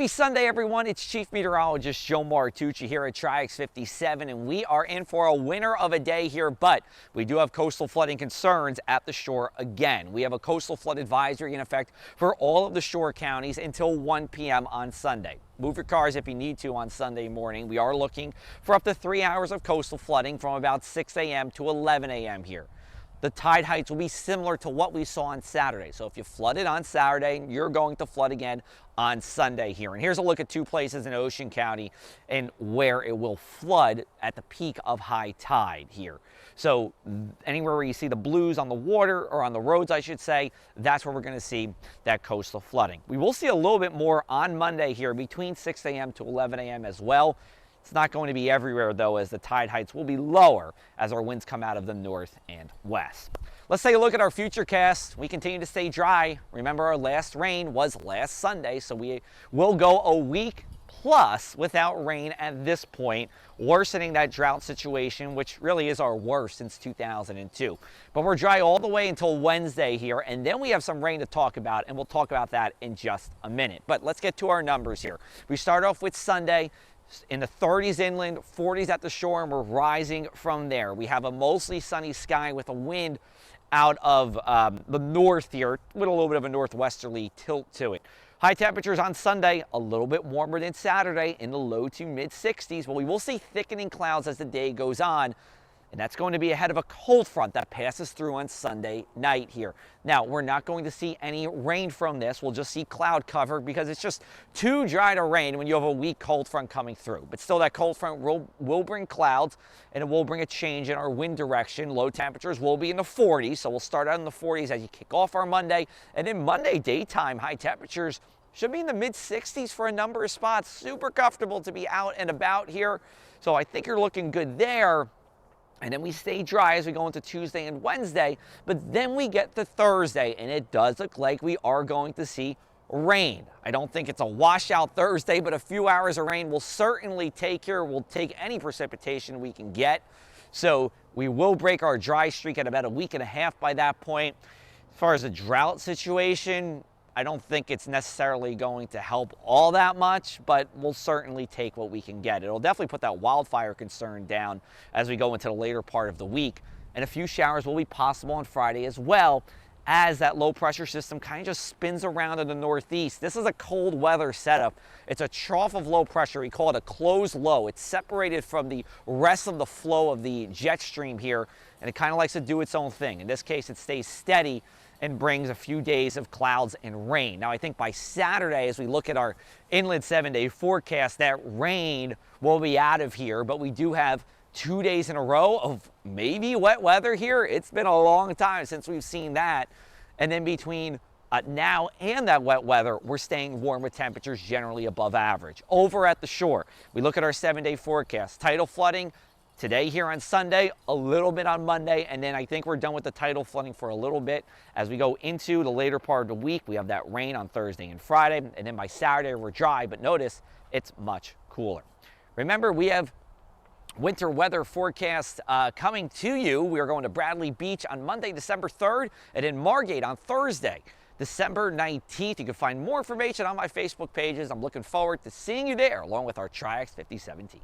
Happy Sunday, everyone. It's Chief Meteorologist Joe Martucci here at Tri-X 57, and we are in for a winner of a day here, but we do have coastal flooding concerns at the shore again. We have a coastal flood advisory in effect for all of the shore counties until 1 p.m. on Sunday. Move your cars if you need to on Sunday morning. We are looking for up to 3 hours of coastal flooding from about 6 a.m. to 11 a.m. here. The tide heights will be similar to what we saw on Saturday. So if you flooded on Saturday, you're going to flood again on Sunday here. And here's a look at two places in Ocean County and where it will flood at the peak of high tide here. So anywhere where you see the blues on the water, or on the roads, I should say, that's where we're going to see that coastal flooding. We will see a little bit more on Monday here between 6 a.m. to 11 a.m. as well. It's not going to be everywhere, though, as the tide heights will be lower as our winds come out of the north and west. Let's take a look at our futurecast. We continue to stay dry. Remember, our last rain was last Sunday, so we will go a week plus without rain at this point, worsening that drought situation, which really is our worst since 2002. But we're dry all the way until Wednesday here, and then we have some rain to talk about, and we'll talk about that in just a minute. But let's get to our numbers here. We start off with Sunday in the 30s inland, 40s at the shore, and we're rising from there. We have a mostly sunny sky with a wind out of the north here with a little bit of a northwesterly tilt to it. High temperatures on Sunday, a little bit warmer than Saturday in the low to mid 60s, but we will see thickening clouds as the day goes on. And that's going to be ahead of a cold front that passes through on Sunday night here. Now, we're not going to see any rain from this. We'll just see cloud cover because it's just too dry to rain when you have a weak cold front coming through. But still, that cold front will bring clouds, and it will bring a change in our wind direction. Low temperatures will be in the 40s, so we'll start out in the 40s as you kick off our Monday. And then Monday daytime, high temperatures should be in the mid 60s for a number of spots. Super comfortable to be out and about here. So I think you're looking good there. And then we stay dry as we go into Tuesday and Wednesday, but then we get to Thursday, and it does look like we are going to see rain. I don't think it's a washout Thursday, but a few hours of rain will certainly take here. We'll take any precipitation we can get. So we will break our dry streak at about a week and a half by that point. As far as the drought situation, I don't think it's necessarily going to help all that much, but we'll certainly take what we can get. It'll definitely put that wildfire concern down as we go into the later part of the week. And a few showers will be possible on Friday as well, as that low pressure system kind of just spins around in the northeast. This is a cold weather setup. It's a trough of low pressure. We call it a closed low. It's separated from the rest of the flow of the jet stream here, and it kind of likes to do its own thing. In this case, it stays steady and brings a few days of clouds and rain. Now, I think by Saturday, as we look at our inland 7-day forecast, that rain will be out of here, but we do have 2 days in a row of maybe wet weather here. It's been a long time since we've seen that. And then between now and that wet weather, we're staying warm with temperatures generally above average. Over at the shore, we look at our 7-day forecast. Tidal flooding today here on Sunday, a little bit on Monday, and then I think we're done with the tidal flooding for a little bit. As we go into the later part of the week, we have that rain on Thursday and Friday, and then by Saturday we're dry, but notice it's much cooler. Remember, we have winter weather forecast coming to you. We are going to Bradley Beach on Monday, December 3rd, and in Margate on Thursday, December 19th. You can find more information on my Facebook pages. I'm looking forward to seeing you there, along with our Tri-X 57 team.